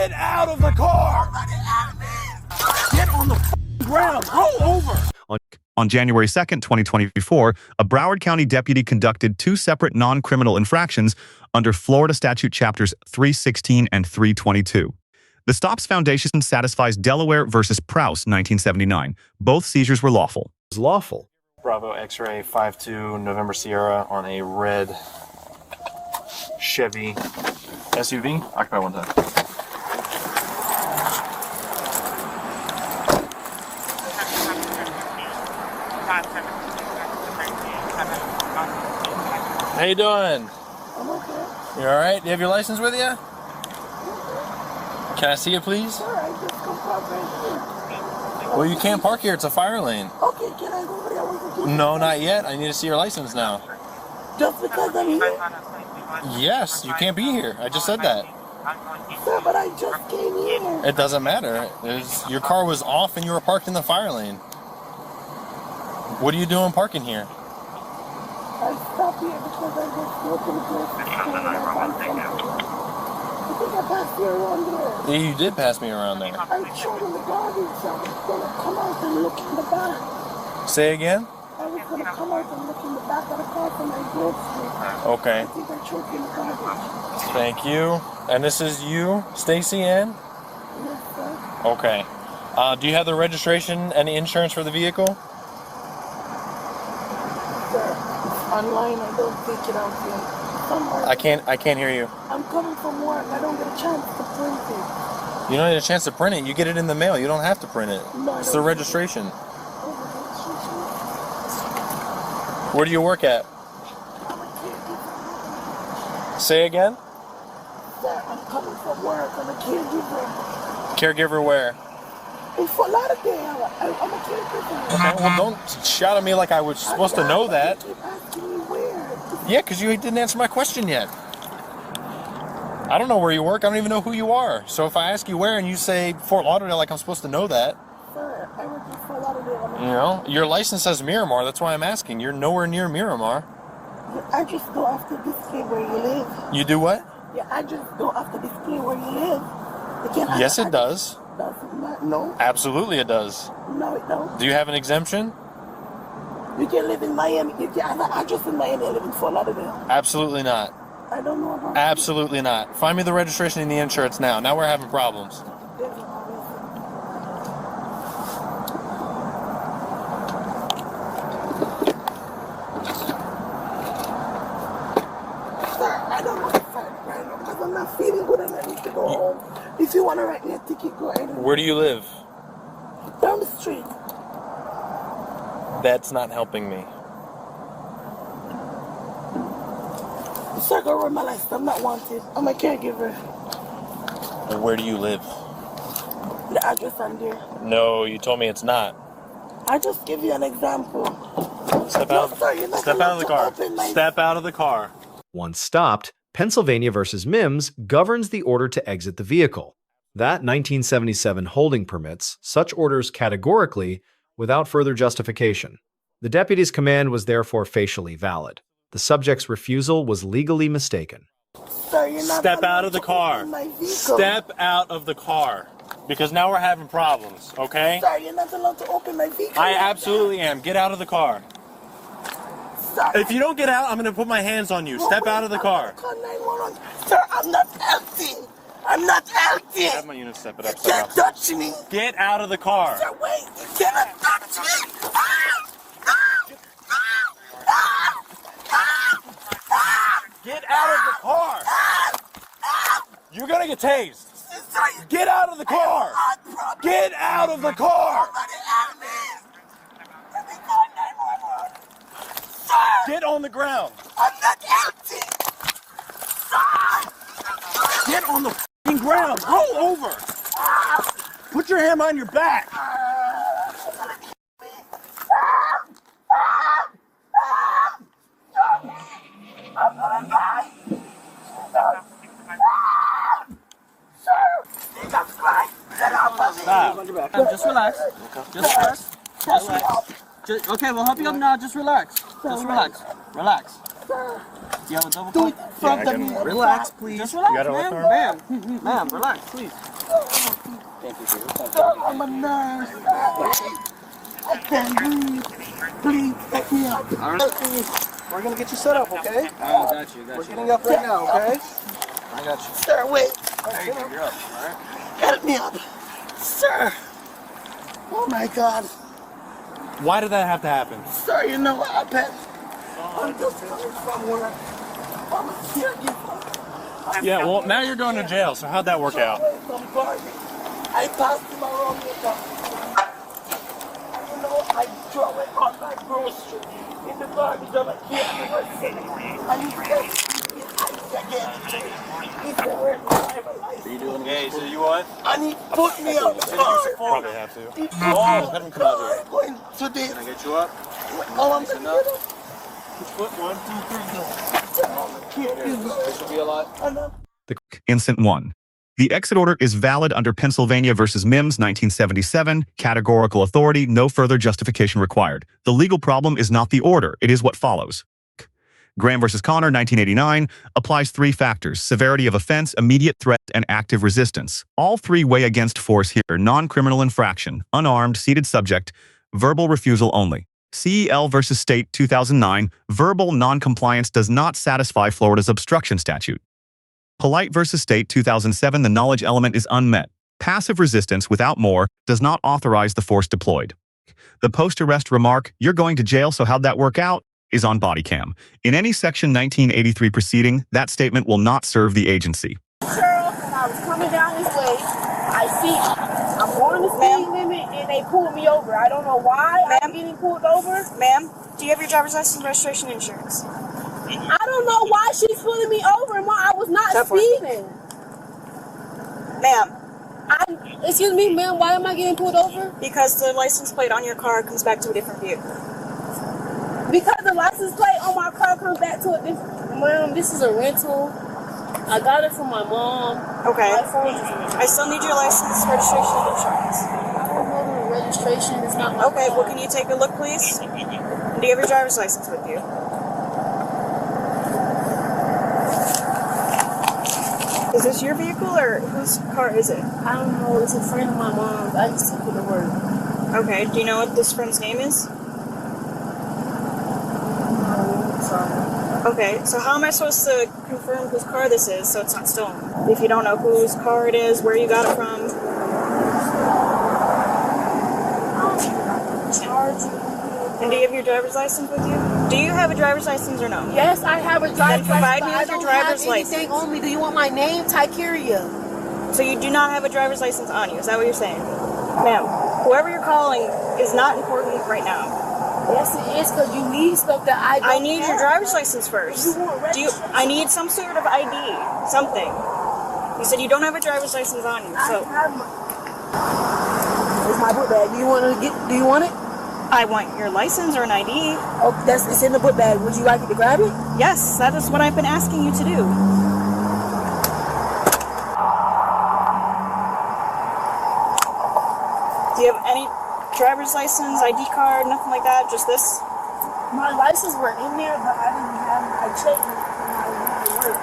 Get out of the car! Get on the ground! Roll over! On January 2nd, 2024, a Broward County deputy conducted 2 separate non-criminal infractions under Florida Statute Chapters 316 and 322. The stop's foundation satisfies Delaware versus Prouse, 1979. Both seizures were lawful. Lawful. Bravo X-ray 52 November Sierra on a red Chevy SUV. Occupy 1 time. How you doing? I'm okay. You alright? Do you have your license with you? Can I see it, please? Sir, I just come park right here. Well, you can't park here. It's a fire lane. Okay, can I go over there with you? No, not yet. I need to see your license now. Just because I'm here? Yes, you can't be here. I just said that. Sir, but I just came here. It doesn't matter. Your car was off and you were parked in the fire lane. What are you doing parking here? I stopped here because I just go to the grocery store and I buy something. I think I passed you around there. Yeah, you did pass me around there. I showed him the garbage. I was going to come out and look in the back. Say again? I was going to come out and look in the back of the car for my groceries. Okay. I think I choked in the garbage. Thank you. And this is you, Stacy Ann? Yes, sir. Okay. Do you have the registration and the insurance for the vehicle? Online, I don't take it out here. Somewhere. I can't hear you. I'm coming from work. I don't get a chance to print it. You don't need a chance to print it. You get it in the mail. You don't have to print it. No, It's the registration. Where do you work at? I'm a caregiver. Say again? Sir, I'm coming from work. I'm a caregiver. Caregiver where? In Fort Lauderdale. I'm a caregiver. Okay, well, don't shout at me like I was supposed to know that. You keep asking me where. Yeah, because you didn't answer my question yet. I don't know where you work. I don't even know who you are. So if I ask you where and you say Fort Lauderdale like I'm supposed to know that. Sir, I work in Fort Lauderdale. You know, your license says Miramar. That's why I'm asking. You're nowhere near Miramar. I just don't have to display where you live. You do what? Yeah, I just don't have to display where you live. Yes, it does. Does it not? No. Absolutely it does. No, it don't. Do you have an exemption? You can live in Miami. You can have an address in Miami and live in Fort Lauderdale. Absolutely not. I don't know about Absolutely not. Find me the registration and the insurance now. Now we're having problems. I don't know if right now because I'm not feeling good and I need to go home. If you want to write me a ticket, go ahead. Where do you live? Down the street. That's not helping me. Sir, go run my license. I'm not wanted. I'm a caregiver. Where do you live? The address on there. No, you told me it's not. I just give you an example. Step No, out. sir, you're not Step out of the allowed car. to open my- Step out of the car. Once stopped, Pennsylvania versus Mimms governs the order to exit the vehicle. That 1977 holding permits such orders categorically without further justification. The deputy's command was therefore facially valid. The subject's refusal was legally mistaken. Sir, you're not Step out allowed of the to car. open my vehicle. Step out of the car. Because now we're having problems, okay? Sir, you're not allowed to open my vehicle. I absolutely am. Get out of the car. Sir, If you don't get out, I'm going to put my hands on you. Step out of the car. Call 911. Sir, I'm not healthy. I'm not healthy. Have my unit step it You up. can't touch me. Get out of the car. Sir, wait. You cannot touch me. Get out of the car. You're going to get tased. Get out of the car. Get out of the car. Get on the ground. I'm not healthy. Get on the f***ing ground. Roll over. Put your hand on your back. Just relax. Just relax. Okay, we'll help you up now. Just relax. Just relax. Relax. You have a double Do it cup? in front of me. Relax, please. Just relax, You got it, ma'am. Ma'am, relax, please. Thank you, sir. Sir, I'm a nurse. I can't breathe. Please, pick me up. All right. We're gonna get you set up, okay? Oh, got you. We're getting up right now, okay? I got you. Sir, wait. There you go. You're up. All right. Help me up. Sir. Oh my God. Why did that have to happen? Sir, you know what happened? I'm just coming from work. I'm a caregiver. Yeah, well, now you're going to jail, so how'd that work out? Some garbage. I passed him around the car. You know, I throw it on my grocery in the garbage of a caregiver. And he said, he said, where's my driver's license? Hey, so you what? And he put me on the car. Probably have to. He put me on let him the come out car. here. Going to this. Can I get you up? Oh, I'm gonna get him. Foot 1, 2, 3, go. This will be a lot. And I'm Instant 1. The exit order is valid under Pennsylvania versus Mimms 1977. Categorical authority, no further justification required. The legal problem is not the order, it is what follows. Graham versus Connor 1989 applies 3 factors: severity of offense, immediate threat, and active resistance. All 3 weigh against force here: non-criminal infraction, unarmed, seated subject, verbal refusal only. C.E.L. versus State 2009, verbal non-compliance does not satisfy Florida's obstruction statute. Polite versus State 2007, the knowledge element is unmet. Passive resistance without more does not authorize the force deployed. The post-arrest remark, "You're going to jail, so how'd that work out?" is on Bodycam. In any Section 1983 proceeding, that statement will not serve the agency. Cheryl, when I was coming down this way, I see I'm going the speed limit and they pulled me over. I don't know why I'm getting pulled over. Ma'am, do you have your driver's license, registration, insurance? I don't know why she's pulling me over and why I was not speeding. Ma'am. Excuse me, ma'am, why am I getting pulled over? Because the license plate on your car comes back to a different vehicle. Because the license plate on my car comes back to a different... Ma'am, this is a rental. I got it from my mom. Okay. My phone is a rental. I still need your license, registration, and insurance. I don't know the registration. It's not my Okay, car. well, can you take a look, please? Do you have your driver's license with you? Is this your vehicle, or whose car is it? I don't know. It's a friend of my mom's. I just took it to work. Okay, do you know what this friend's name is? No, sorry. Okay, so how am I supposed to confirm whose car this is so it's not stolen? If you don't know whose car it is, where you got it from? And do you have your driver's license with you? Do you have a driver's license or no? Yes, I have a driver's license. provide me but with I your don't driver's have anything license. on me. Do you want my name? Tykeria. So you do not have a driver's license on you, is that what you're saying? Ma'am, whoever you're calling is not important right now. Yes, it is, because you need stuff that I don't I need your have. driver's license first. You want I need some sort of ID, something. You said you don't have a driver's license on you, so I have my... It's my book bag. Do you want it? I want your license or an ID. Oh, it's in the book bag. Would you like it to grab it? Yes, that is what I've been asking you to do. Do you have any driver's license, ID card, nothing like that? Just this? My license were in there, but I didn't have my check when I went to work.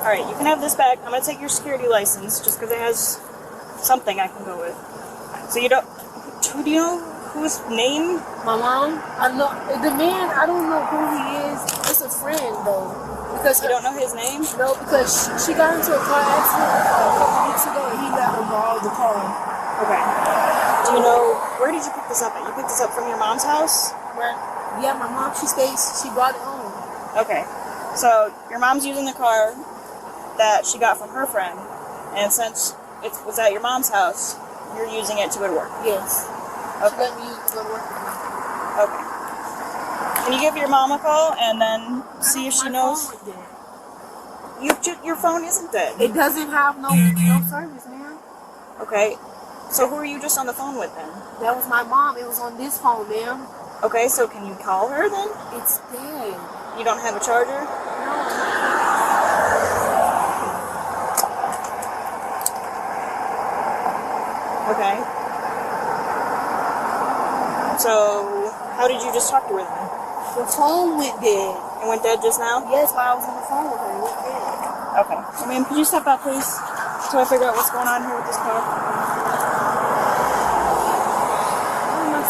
Alright, you can have this back. I'm going to take your security license just because it has something I can go with. So you don't... Who do you know? Whose name? My mom? I know the man. I don't know who he is. It's a friend though, because You don't know his name? No, because she got into a car accident a couple weeks ago, and he let her borrow the car. Okay. Do you know... Where did you pick this up at? You picked this up from your mom's house? Where? Yeah, my mom. She brought it home. Okay. So your mom's using the car that she got from her friend, and since it was at your mom's house, you're using it to go to work. Yes. Okay. She let me use it to go to work with me. Okay. Can you give your mom a call and then see if she knows? My phone was dead. Your phone isn't dead. It doesn't have no service, man. Okay. So who are you just on the phone with then? That was my mom. It was on this phone, ma'am. Okay, so can you call her then? It's dead. You don't have a charger? Okay. So, how did you just talk to her then? The phone went dead. It went dead just now? Yes, while I was on the phone with her, it went dead. Okay. So, ma'am, could you step out, please? Till I figure out what's going on here with this car?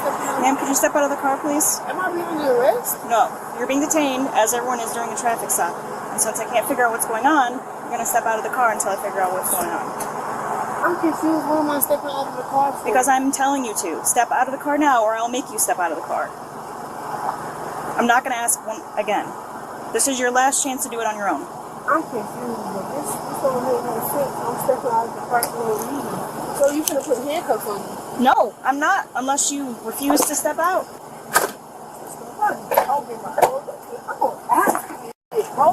stepping out? Ma'am, could you step out of the car, please? Am I being under arrest? No, you're being detained, as everyone is during a traffic stop. And since I can't figure out what's going on, you're going to step out of the car until I figure out what's going on. I'm confused. What am I stepping out of the car for? Because I'm telling you to. Step out of the car now, or I'll make you step out of the car. I'm not going to ask one again. This is your last chance to do it on your own. I'm confused, but this don't make no sense. I'm stepping out of the car for no reason. So you should have put handcuffs on me. No, I'm not, unless you refuse to step out. I'm gonna ask you, bro.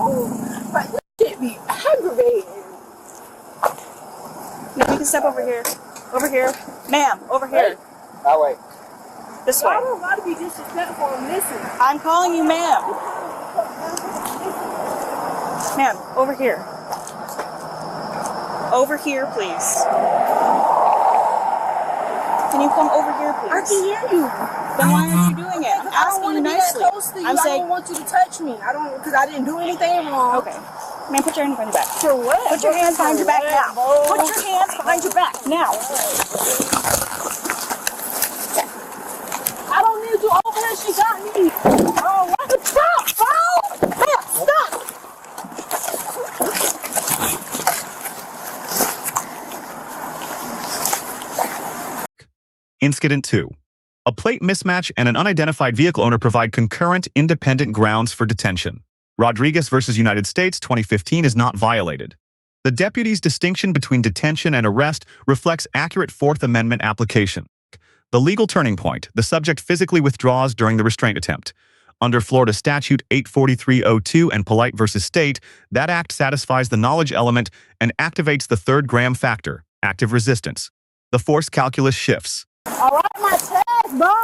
Like, this shit be aggravating. No, you can step over here. Over here. Ma'am, over here. That way. This I way. don't gotta be disrespectful. I'm listening. I'm calling you ma'am. Ma'am, over here. Over here, please. Can you come over here, please? I can hear you. Then why aren't you doing it? I'm I don't asking want you to be that nicely. close to you. I'm I saying, don't want you to touch me. Because I didn't do anything wrong. okay. Man, put your hands behind your back. For what? Put your hands behind your back now. Bro. Put your hands behind your back now. I don't need you over here. She got me. Oh, what the fuck, bro? Man, stop. Incident 2. A plate mismatch and an unidentified vehicle owner provide concurrent, independent grounds for detention. Rodriguez versus United States 2015 is not violated. The deputy's distinction between detention and arrest reflects accurate Fourth Amendment application. The legal turning point, the subject physically withdraws during the restraint attempt. Under Florida Statute 84302 and Polite versus State, that act satisfies the knowledge element and activates the third Graham factor, active resistance. The force calculus shifts. All right, my chest, bro.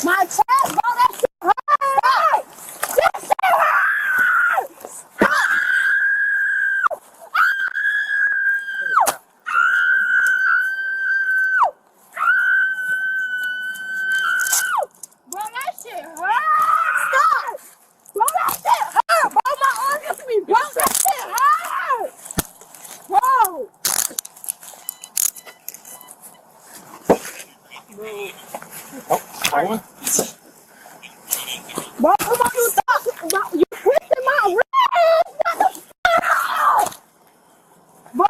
My chest, bro. That shit hurt. That shit hurt. Bro, that shit hurt. Stop. Bro, that shit hurt. Bro, my arm used to be broke. That shit hurt. Bro. Bro, come on, you stop. Bro, you twisting my wrist. What the fuck? Bro,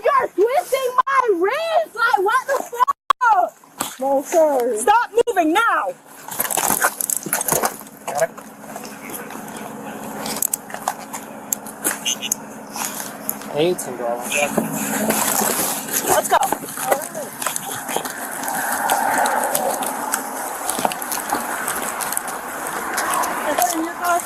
you're twisting my wrist. Like, what the fuck? No, sir. Stop moving now. Let's go. In your car.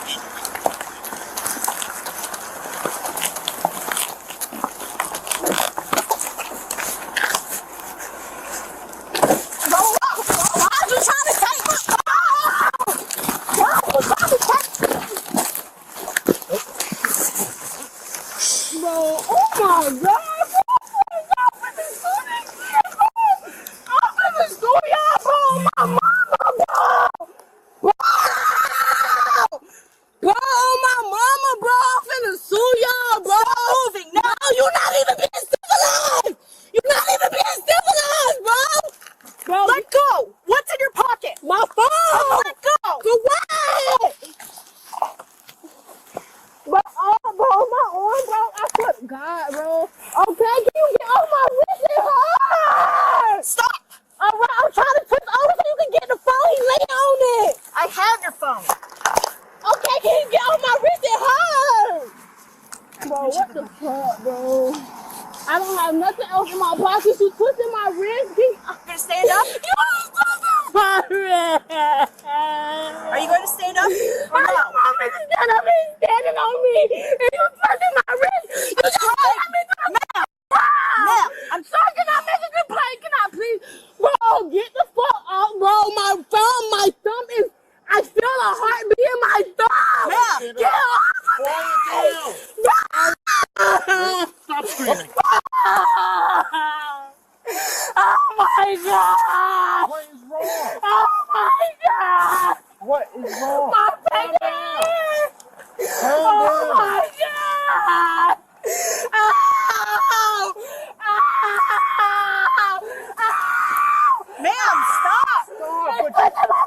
Ma'am, stop!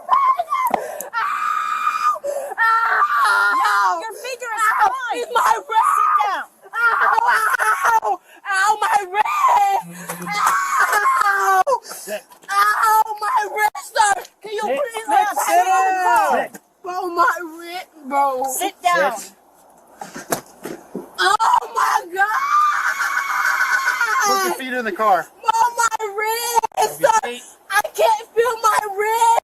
in the car. Mom, my wrist! I can't feel my wrist!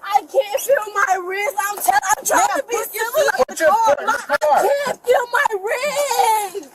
I can't feel my wrist! I'm trying to be silly! Put your foot in the car. I can't feel my wrist!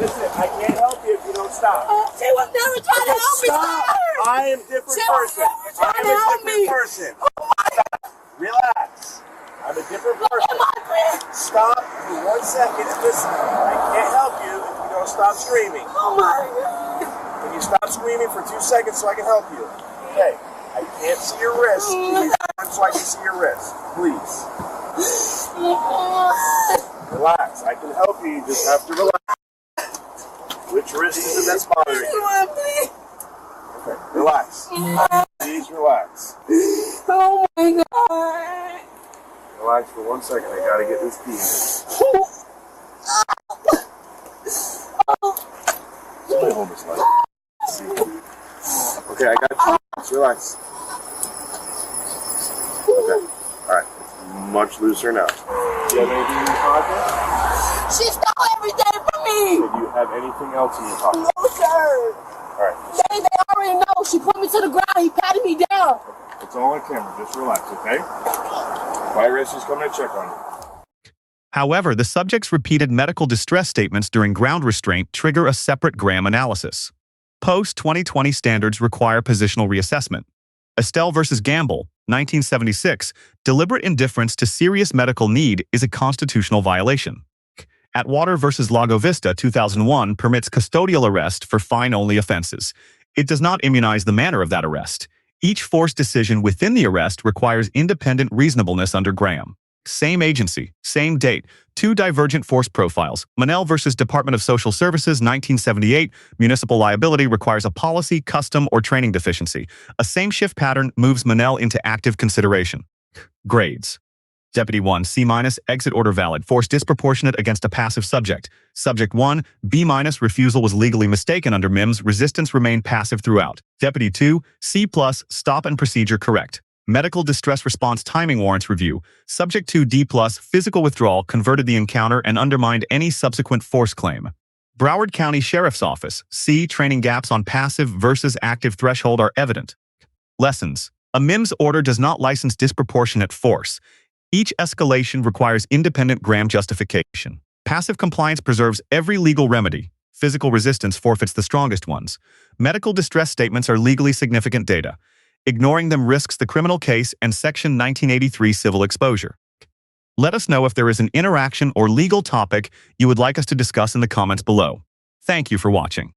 Listen, I can't help you if you don't stop. She was never trying to help me, Stop! sir! I am a different She was person. never trying I'm to a help different me. person. Oh my God! Relax. I'm a different Look at person. my wrist! Stop for 1 second and listen. I can't help you if you don't stop screaming. Oh my God! Can you stop screaming for 2 seconds so I can help you? Okay. I can't see your wrist. Can you turn so I can see your wrist? Please. Relax. I can help you. You just have to relax. Which wrist is it that's bothering you? Okay. Relax. Please relax. Oh my God! Relax for 1 second. I gotta get this key in. Somebody hold this light. Okay, I got you. Just relax. Okay. Alright. Much looser now. Do you have anything in your pocket? She stole everything from me! Do you have anything else in your pocket? No, sir! Alright. They already know. She put me to the ground. He patted me down. It's all on camera. Just relax, okay? My wrist is coming to check on you. However, the subject's repeated medical distress statements during ground restraint trigger a separate Graham analysis. Post-2020 standards require positional reassessment. C.E.L versus Gamble, 1976, deliberate indifference to serious medical need is a constitutional violation. Atwater versus Lago Vista, 2001, permits custodial arrest for fine-only offenses. It does not immunize the manner of that arrest. Each force decision within the arrest requires independent reasonableness under Graham. Same agency, same date, two divergent force profiles. Monell versus Department of Social Services, 1978, municipal liability requires a policy, custom, or training deficiency. A same shift pattern moves Monell into active consideration. Grades. Deputy 1, C-, exit order valid, force disproportionate against a passive subject. Subject 1, B-, refusal was legally mistaken under Mimms, resistance remained passive throughout. Deputy 2, C+, stop and procedure correct. Medical distress response timing warrants review. Subject 2, D+, physical withdrawal converted the encounter and undermined any subsequent force claim. Broward County Sheriff's Office, C, training gaps on passive versus active threshold are evident. Lessons. A Mimms order does not license disproportionate force. Each escalation requires independent Graham justification. Passive compliance preserves every legal remedy. Physical resistance forfeits the strongest ones. Medical distress statements are legally significant data. Ignoring them risks the criminal case and Section 1983 civil exposure. Let us know if there is an interaction or legal topic you would like us to discuss in the comments below. Thank you for watching.